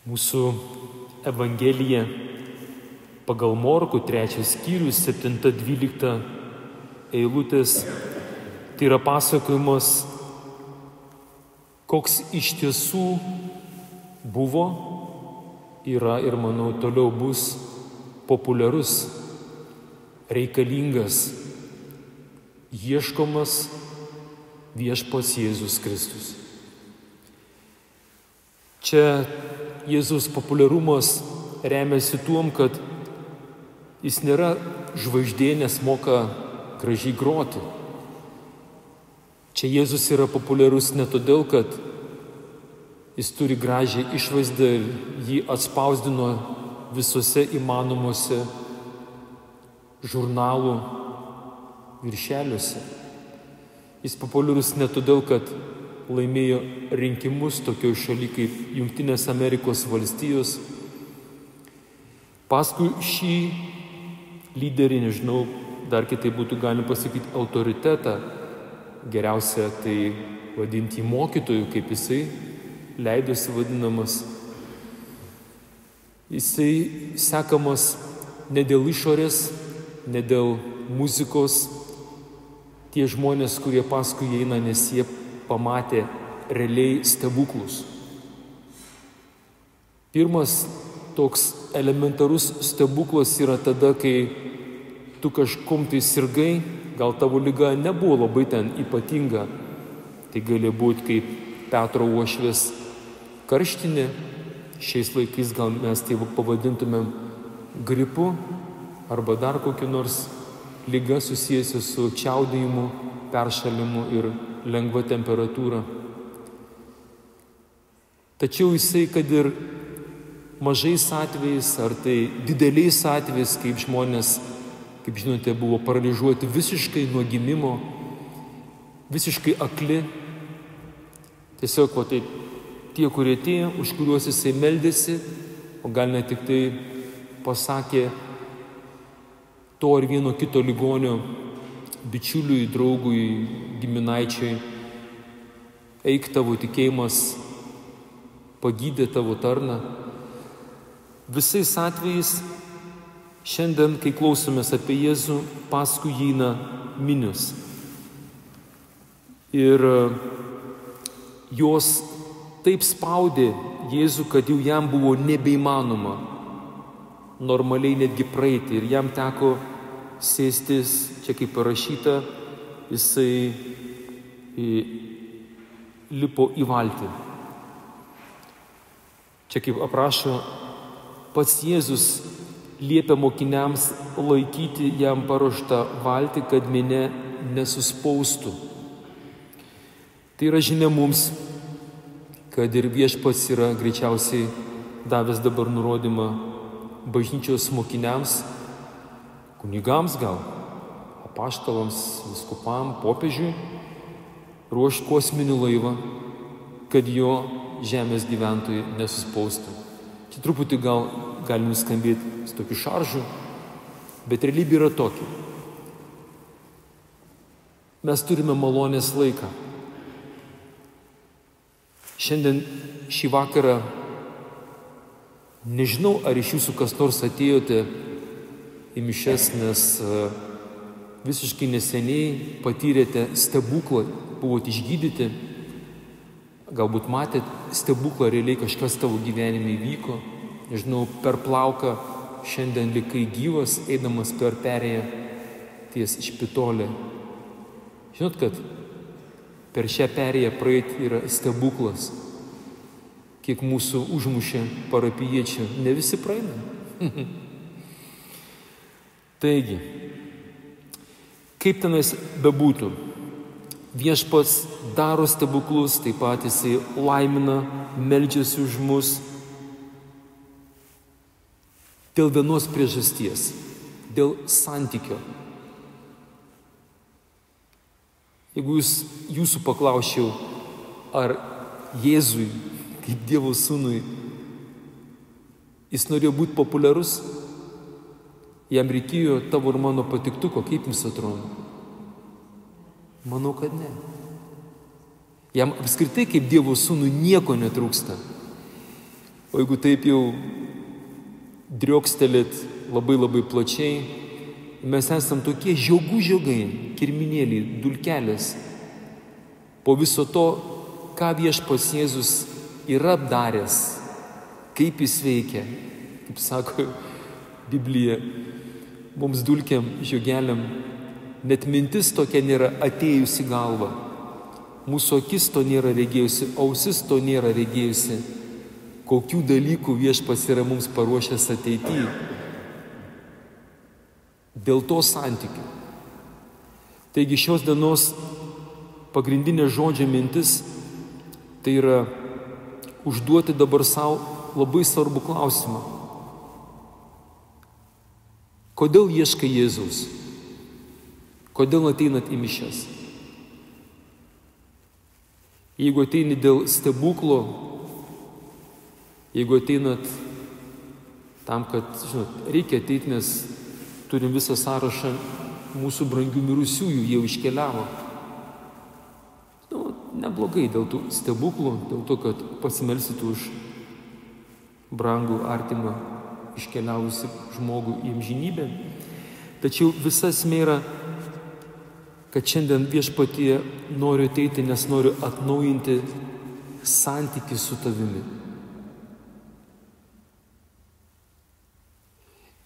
Mūsų Evangelija pagal Morkų 3 skyrius 7-12 eilutės. Tai yra pasakojimas, koks iš tiesų buvo, yra ir, manau, toliau bus populiarus, reikalingas, ieškomas viešpats Jėzus Kristus. Čia Jėzus populiarumas remiasi tuom, kad jis nėra žvaigždė, nes moka gražiai groti. Čia Jėzus yra populiarus ne todėl, kad jis turi gražią išvaizdą ir jį atspausdino visose įmanomuose žurnalų viršeliuose. Jis populiarus ne todėl, kad laimėjo rinkimus tokioje šalyje kaip Jungtinės Amerikos valstijos. Paskui šį lyderį, nežinau, dar kitaip būtų galima pasakyti autoritetą, geriausia tai vadinti mokytojų, kaip jisai leidosi vadinamas. Jisai sekamas ne dėl išorės, ne dėl muzikos. Tie žmonės, kurie paskui eina, nes jie pamatė realiai stebuklus. Pirmas toks elementarus stebuklas yra tada, kai tu kažkom tai sirgai, gal tavo liga nebuvo labai ten ypatinga. Tai gali būti kaip Petro uošvės karštinė. Šiais laikais gal mes tai pavadintumėm gripu arba dar kokiu nors liga susijusi su čiaudėjimu, peršalimu ir lengva temperatūra. Tačiau jisai, kad ir mažais atvejais, ar tai dideliais atvejais, kaip žmonės, kaip žinote, buvo paralyžiuoti visiškai nuo gimimo, visiškai akli. Tiesiog, tai tie, kurie atėjo, už kuriuos jisai meldėsi, o gal ne tik tai pasakė to ar vieno kito ligonio bičiuliui, draugui, giminaičiui, eik, tavo tikėjimas pagydė tavo tarną. Visais atvejais šiandien, kai klausomės apie Jėzų, paskui eina minios. Ir jos taip spaudė Jėzų, kad jau jam buvo nebeįmanoma normaliai netgi praeiti. Ir jam teko sėstis, čia kaip parašyta, jisai lipo į valtį. Čia kaip aprašo, pats Jėzus liepia mokiniams laikyti jam paruoštą valtį, kad minia nesuspaustų. Tai yra žinia mums, kad ir viešpats yra greičiausiai davęs dabar nurodymą bažnyčios mokiniams, kunigams gal, apaštalams, vyskupam, popiežiui, ruošti kosminį laivą, kad jo žemės gyventojai nesuspaustų. Čia truputį gali nuskambėti su tokiu šaržu, bet realybė yra tokia. Mes turime malonės laiką. Šiandien šį vakarą nežinau, ar iš jūsų kas nors atėjote į mišias, nes visiškai neseniai patyrėte stebuklą, buvote išgydyti, galbūt matėt stebuklą, realiai kažkas tavo gyvenime įvyko, nežinau, per plauką šiandien likai gyvas, eidamas per perėją ties Špitolė. Žinot, kad per šią perėją praeiti yra stebuklas. Kiek mūsų užmušė parapijiečių, ne visi praeina. Taigi, kaip tenais bebūtų, viešpats daro stebuklus, taip pat jisai laimina, meldžiasi už mus dėl vienos priežasties, dėl santykio. Jeigu jūsų paklausčiau, ar Jėzui, kaip Dievo sūnui, jis norėjo būti populiarus, jam reikėjo tavo ir mano patiktuko, kaip jums atrodo? Manau, kad ne. Jam apskritai kaip Dievo sūnui nieko netrūksta. O jeigu taip jau driokstelėt labai plačiai, mes esam tokie žiogų žiogai, kirminėliai, dulkelės. Po viso to, ką viešpats Jėzus yra apdaręs, kaip jis veikia, kaip sako Biblija, mums dulkiam, žiogeliam, net mintis tokia nėra atėjusi galva. Mūsų akis to nėra regėjusi, ausis to nėra regėjusi. Kokių dalykų viešpats yra mums paruošęs ateityje. Dėl to santykių. Taigi šios dienos pagrindinė žodžio mintis tai yra užduoti dabar savo labai svarbų klausimą. Kodėl ieškai Jėzaus? Kodėl ateinat į mišias? Jeigu ateini dėl stebuklo, jeigu ateinat tam, kad, reikia ateiti, nes turim visą sąrašą mūsų brangių mirusiųjų, jau iškeliavo. Neblogai dėl tų stebuklų, dėl to, kad pasimelsit už brangų artimą iškeliavusi žmogų į amžinybę. Tačiau visa esmė yra, kad šiandien viešpatie noriu ateiti, nes noriu atnaujinti santykį su tavimi.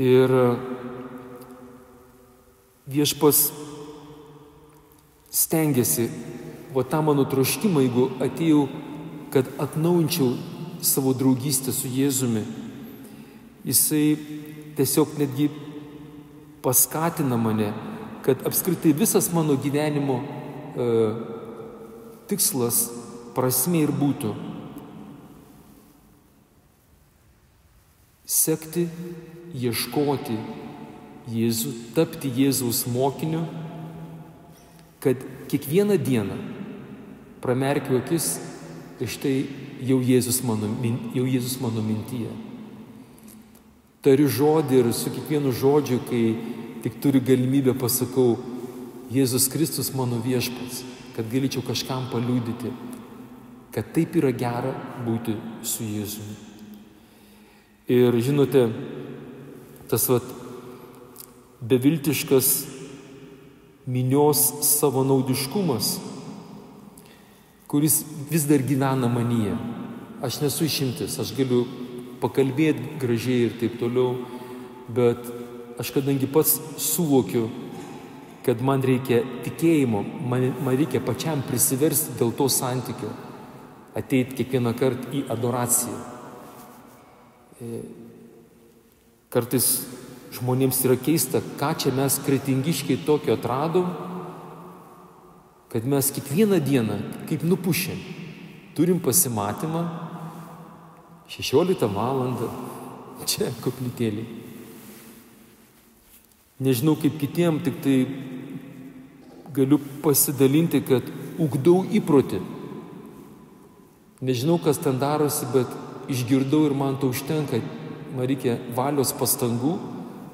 Ir viešpas stengiasi, tą mano troškimą, jeigu atėjau, kad atnaujinčiau savo draugystę su Jėzumi, jisai tiesiog netgi paskatina mane, kad apskritai visas mano gyvenimo tikslas, prasmė ir būtų sekti, ieškoti Jėzų, tapti Jėzaus mokiniu, kad kiekvieną dieną pramerkiu akis ir štai jau Jėzus mano mintyje. Tariu žodį ir su kiekvienu žodžiu, kai tik turiu galimybę, pasakau, Jėzus Kristus mano viešpats, kad galėčiau kažkam paliudyti, kad taip yra gera būti su Jėzumi. Ir žinote, tas beviltiškas minios savanaudiškumas, kuris vis dar gyvena manyje. Aš nesu išimtis, aš galiu pakalbėti gražiai ir taip toliau, bet aš kadangi pats suvokiu, kad man reikia tikėjimo, man reikia pačiam prisiversti dėl to santykio, ateiti kiekvieną kartą į adoraciją. Kartais žmonėms yra keista, ką čia mes kretingiškiai tokio atradom, kad mes kiekvieną dieną, kaip nupušėm, turim pasimatymą 16 valandą čia koplytėlį. Nežinau kaip kitiem, tik tai galiu pasidalinti, kad ugdau įprotį. Nežinau, kas ten darosi, bet išgirdau ir man to užtenka. Man reikia valios pastangų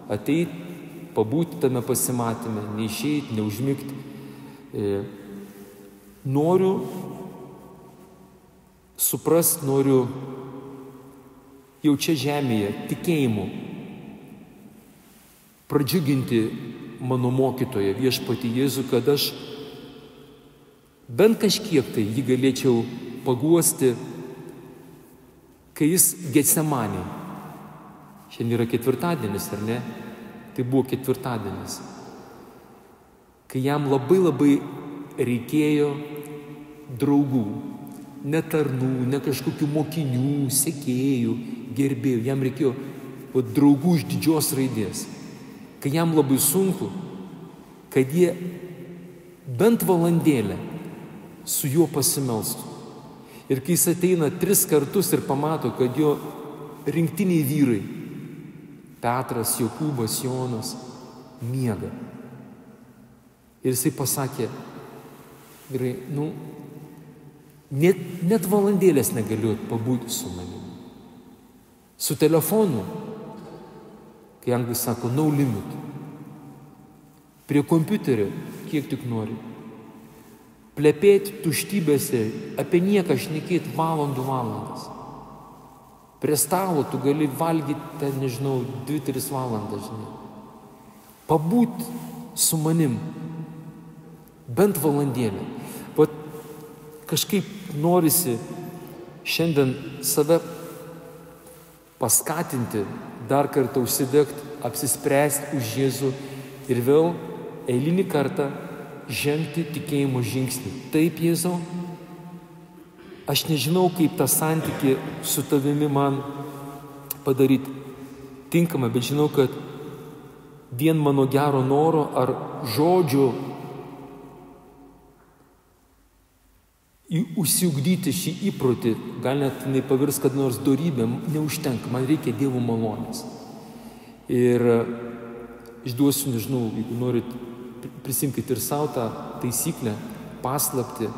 ateiti, pabūti tame pasimatyme, neišeiti, neužmigti. Noriu suprasti, noriu jau čia žemėje tikėjimu pradžiuginti mano mokytoją, viešpatį Jėzų, kad aš bent kažkiek tai jį galėčiau paguosti, kai jis Getsemanėj. Šiandien yra ketvirtadienis, ar ne? Tai buvo ketvirtadienis. Kai jam labai reikėjo draugų, ne tarnų, ne kažkokių mokinių, sekėjų, gerbėjų. Jam reikėjo draugų iš didžios raidės. Kai jam labai sunku, kad jie bent valandėlę su juo pasimelstų. Ir kai jis ateina 3 kartus ir pamato, kad jo rinktiniai vyrai, Petras, Jokūbas, Jonas, miega. Ir jisai pasakė, vyrai, net valandėlės negaliu pabūti su manimi. Su telefonu, kai anglai sako, no limit. Prie kompiuterio, kiek tik nori. Plepėti tuštybėse, apie nieką šnekėti valandas. Prie stalo tu gali valgyti, ten, nežinau, 2-3 valandas, žinai. Pabūt su manim bent valandėlę. Vat kažkaip norisi šiandien save paskatinti, dar kartą užsidegti, apsispręsti už Jėzų ir vėl eilinį kartą žengti tikėjimo žingsnį. Taip, Jėzau, aš nežinau, kaip tą santykį su tavimi man padaryti tinkamą, bet žinau, kad vien mano gero noro ar žodžio užsiugdyti šį įprotį, gal net nepavirs kad nors dorybė, neužtenka, man reikia Dievo malonės. Ir išduosiu, nežinau, jeigu norit, prisimkite ir savo tą taisyklę, paslaptį,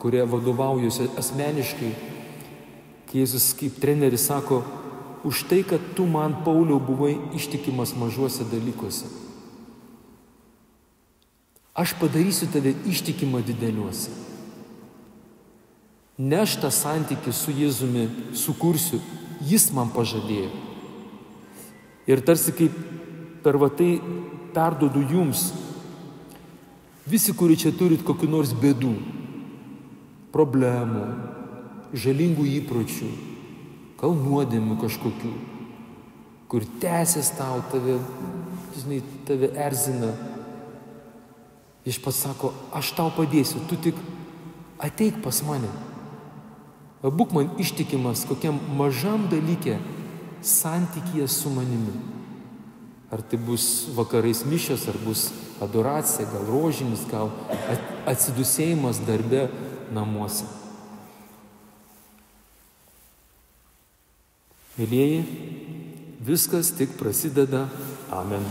kurie vadovaujuosi asmeniškai, kai Jėzus kaip treneris sako, už tai, kad tu man, Pauliau, buvai ištikimas mažuose dalykuose. Aš padarysiu tave ištikimą dideliuose. Ne aš tą santykį su Jėzumi sukursiu, jis man pažadėjo. Ir tarsi kaip per va tai perduodu jums, visi, kurie čia turit kokių nors bėdų, problemų, žalingų įpročių, gal nuodėmių kažkokių, kur tęsės tau, tave erzina. Viešpats sako, aš tau padėsiu, tu tik ateik pas mane. Būk man ištikimas kokiam mažam dalykė santykyje su manimi. Ar tai bus vakarais mišios, ar bus adoracija, gal rožinis, gal atsidusėjimas darbe namuose. Mėlieji, viskas tik prasideda. Amen.